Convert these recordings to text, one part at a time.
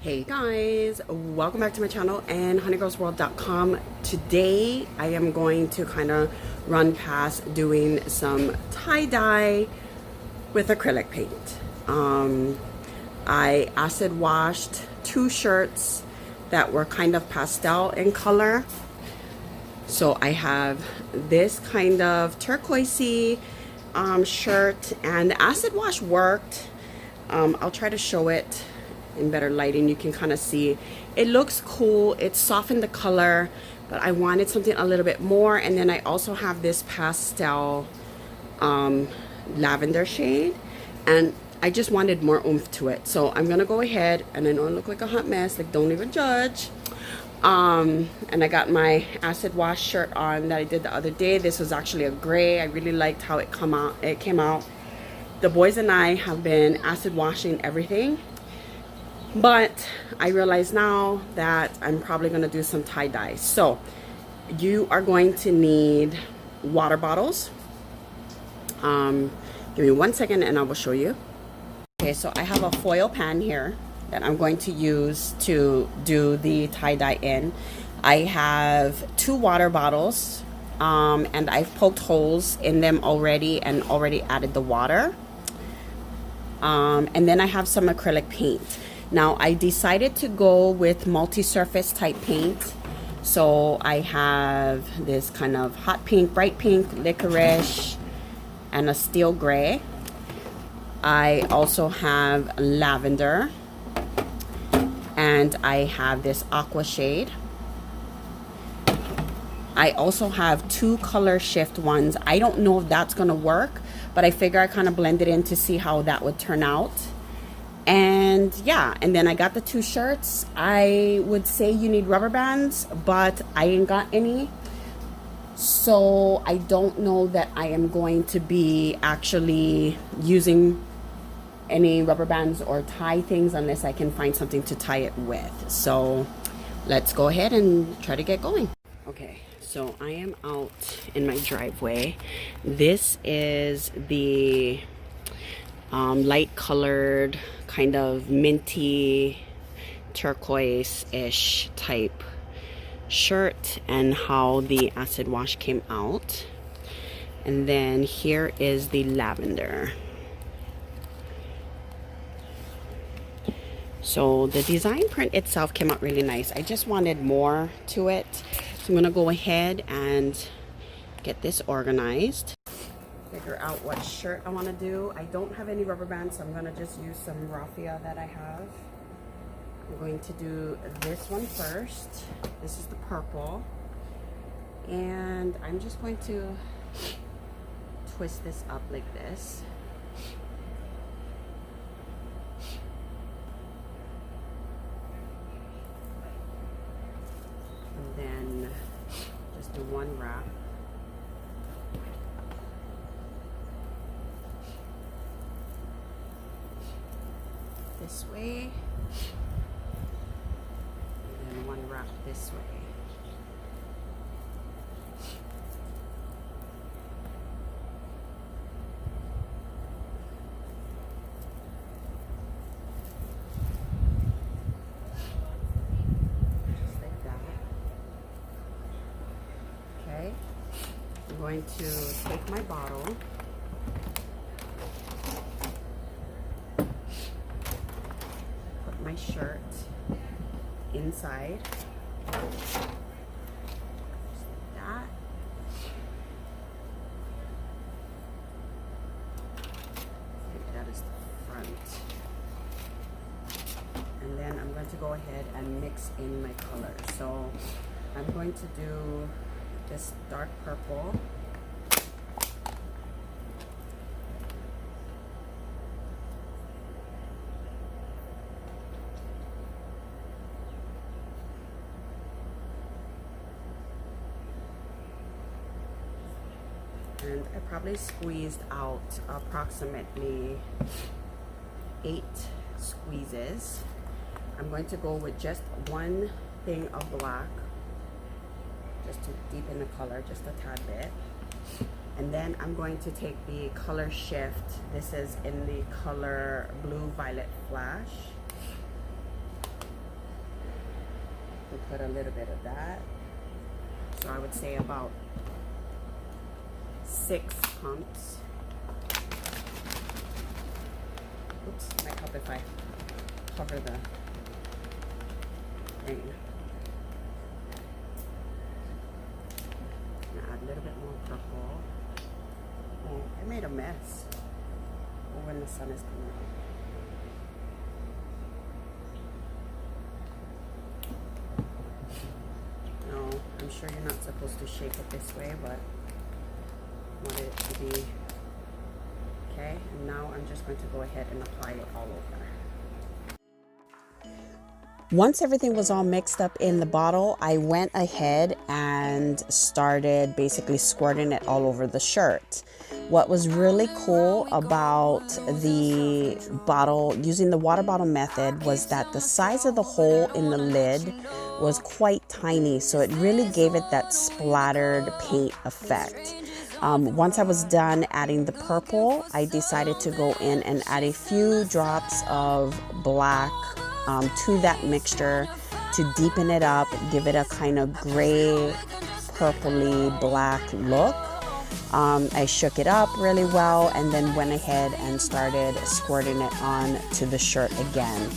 Hey guys, welcome back to my channel and honeygirlsworld.com. Today I am going to kind of run past doing some tie-dye with acrylic paint. I acid washed two shirts that were kind of pastel in color. So I have this kind of turquoisey shirt, and the acid wash worked. I'll try to show it in better lighting. You can kind of see it looks cool. It softened the color, but I wanted something a little bit more. And then I also have this pastel lavender shade, and I just wanted more oomph to it. So I'm gonna go ahead, and I know I look like a hot mess, like don't even judge. And I got my acid wash shirt on that I did the other day. This was actually a gray. I really liked how it came out. The boys and I have been acid washing everything, but I realize now that I'm probably going to do some tie-dye. So you are going to need water bottles. Give me 1 second and I will show you. Okay, so I have a foil pan here that I'm going to use to do the tie-dye in. I have 2 water bottles, and I've poked holes in them already and already added the water. And then I have some acrylic paint. Now I decided to go with multi-surface type paint. So I have this kind of hot pink, bright pink, licorice, and a steel gray. I also have lavender, and I have this aqua shade. I also have 2 color shift ones. I don't know if that's gonna work, but I figure I kind of blend it in to see how that would turn out. And yeah, and then I got the 2 shirts. I would say you need rubber bands, but I ain't got any. So I don't know that I am going to be actually using any rubber bands or tie things unless I can find something to tie it with. So let's go ahead and try to get going. Okay, so I am out in my driveway. This is the light colored, kind of minty, turquoise-ish type shirt, and how the acid wash came out. And then here is the lavender. So the design print itself came out really nice. I just wanted more to it. So I'm gonna go ahead and get this organized. Figure out what shirt I want to do. I don't have any rubber bands, so I'm going to just use some raffia that I have. I'm going to do this one first. This is the purple. And I'm just going to twist this up like this. And then just do one wrap. This way, and then one wrap this way. Just like that. Okay, I'm going to take my bottle. My shirt inside, just like that. That is the front. And then I'm going to go ahead and mix in my color. So I'm going to do this dark purple. And I probably squeezed out approximately 8 squeezes. I'm going to go with just one thing of black, just to deepen the color just a tad bit. And then I'm going to take the color shift. This is in the color Blue Violet Flash. put a little bit of that. So I would say about 6 pumps. Oops, might help if I cover the thing. Add a little bit more purple. Oh, I made a mess. Oh, when the sun is coming out. No, I'm sure you're not supposed to shake it this way, but I want it to be okay. And now I'm just going to go ahead and apply it all over. Once everything was all mixed up in the bottle, I went ahead and started basically squirting it all over the shirt. What was really cool about the bottle, using the water bottle method, was that the size of the hole in the lid was quite tiny, so it really gave it that splattered paint effect. Once I was done adding the purple, I decided to go in and add a few drops of black to that mixture to deepen it up, give it a kind of gray, purpley black look. I shook it up really well and then went ahead and started squirting it on to the shirt again.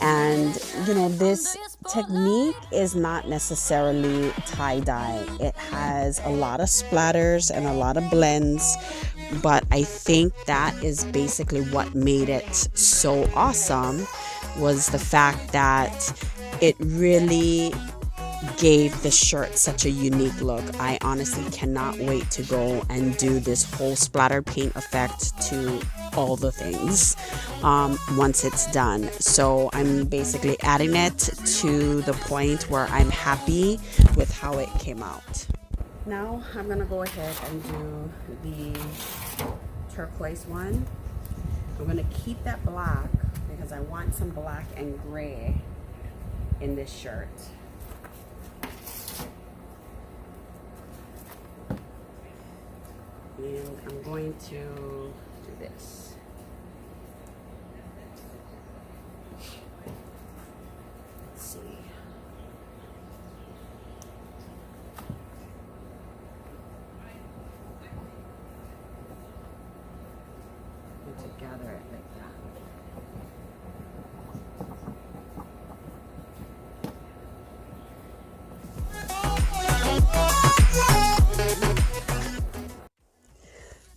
And you know, this technique is not necessarily tie-dye. It has a lot of splatters and a lot of blends, but I think that is basically what made it so awesome, was the fact that it really gave the shirt such a unique look. I honestly cannot wait to go and do this whole splatter paint effect to all the things once it's done. So I'm basically adding it to the point where I'm happy with how it came out. Now I'm gonna go ahead and do the turquoise one. I'm gonna keep that black because I want some black and gray in this shirt. And I'm going to do this. Let's see. And to gather it like that.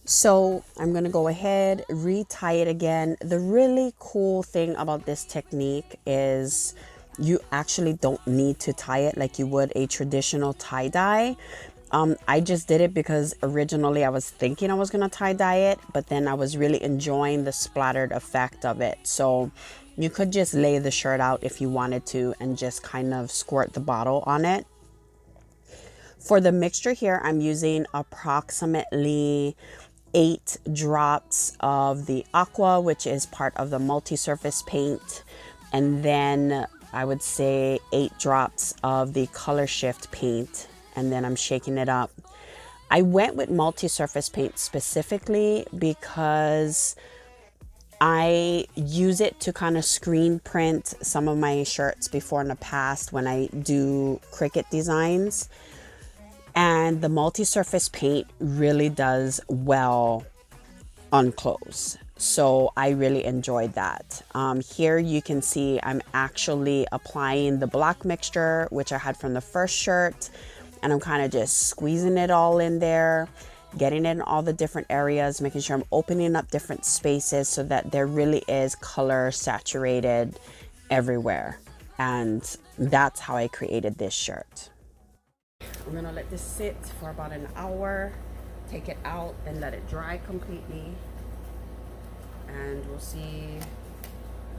So I'm going to go ahead, retie it again. The really cool thing about this technique is you actually don't need to tie it like you would a traditional tie-dye. I just did it because originally I was thinking I was going to tie-dye it, but then I was really enjoying the splattered effect of it. So you could just lay the shirt out if you wanted to and just kind of squirt the bottle on it. For the mixture here, I'm using approximately 8 drops of the aqua, which is part of the multi-surface paint, and then I would say 8 drops of the color shift paint, and then I'm shaking it up. I went with multi-surface paint specifically because I use it to kind of screen print some of my shirts before in the past when I do Cricut designs. And the multi-surface paint really does well on clothes. So I really enjoyed that. Here you can see I'm actually applying the black mixture, which I had from the first shirt. And I'm kind of just squeezing it all in there, getting it in all the different areas, making sure I'm opening up different spaces so that there really is color saturated everywhere. And that's how I created this shirt. I'm gonna let this sit for about an hour, take it out and let it dry completely, and we'll see.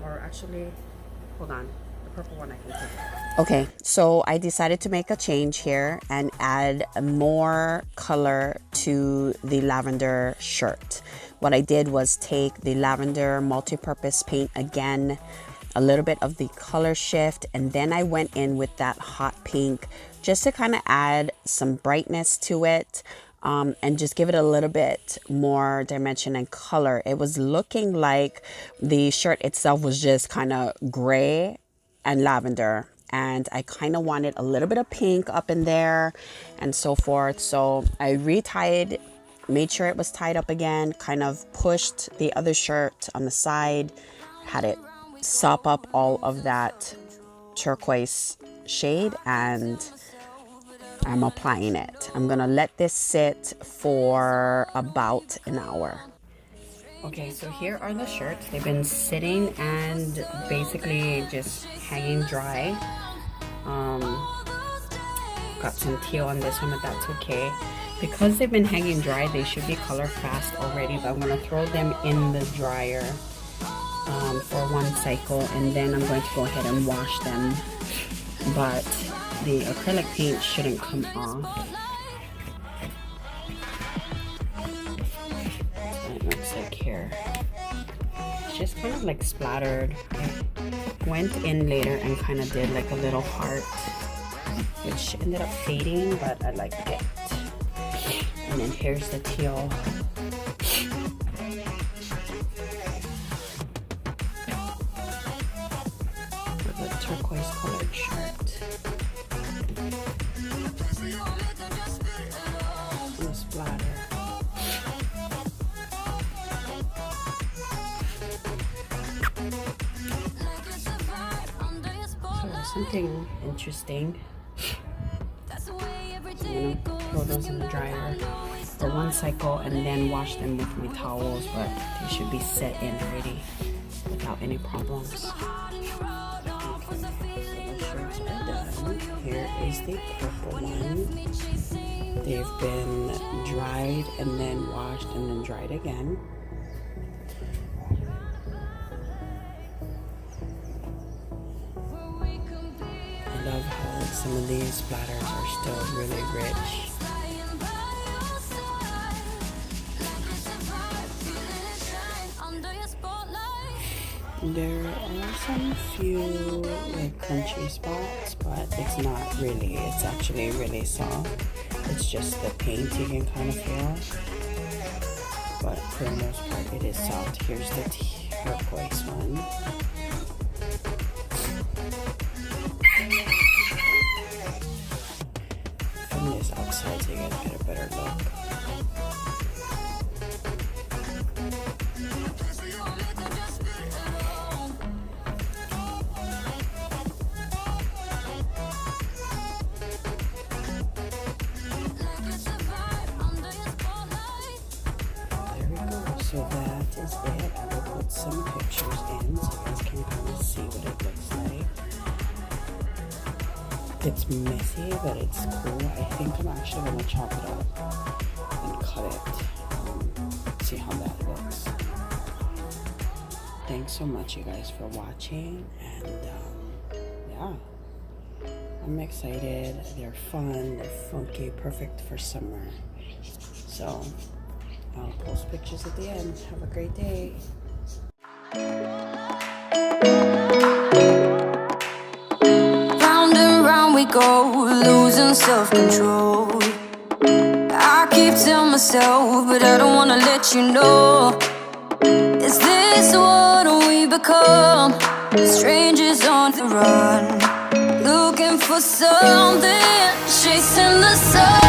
Or actually, hold on, the purple one I can take. Okay, so I decided to make a change here and add more color to the lavender shirt. What I did was take the lavender multi-purpose paint again, a little bit of the color shift, and then I went in with that hot pink just to kind of add some brightness to it, and just give it a little bit more dimension and color. It was looking like the shirt itself was just kind of gray and lavender, and I kind of wanted a little bit of pink up in there and so forth. So I retied, made sure it was tied up again, kind of pushed the other shirt on the side, had it sop up all of that turquoise shade, and I'm applying it. I'm gonna let this sit for about an hour. Okay, so here are the shirts. They've been sitting and basically just hanging dry. Got some teal on this one, but that's okay. Because they've been hanging dry, they should be color fast already, but I'm gonna throw them in the dryer for one cycle, and then I'm going to go ahead and wash them. But the acrylic paint shouldn't come off. It looks like here. It's just kind of like splattered. I went in later and kind of did like a little heart, which ended up fading, but I liked it. And then here's the teal. With a turquoise colored shirt. And a splatter. So something interesting. I'm gonna throw those in the dryer for one cycle and then wash them with my towels, but they should be set in already without any problems. Okay, so the shirts are done. Here is the purple one. They've been dried and then washed and then dried again. I love how some of these splatters are still really rich. There are some few like crunchy spots, but it's not really. It's actually really soft. It's just the paint you can kind of feel. But for the most part, it is soft. Here's the turquoise one. From this outside, so you guys get a better look. So that is it. I will put some pictures in so you guys can kind of see what it looks like. It's messy, but it's cool. I think I'm actually going to chop it up and cut it. See how that looks. Thanks so much, you guys, for watching. And yeah, I'm excited. They're fun. They're funky. Perfect for summer. So I'll post pictures at the end. Have a great day. Round and round we go, losing self-control. I keep telling myself, but I don't wanna let you know. Is this what we become? Strangers on the run, looking for something, chasing the sun.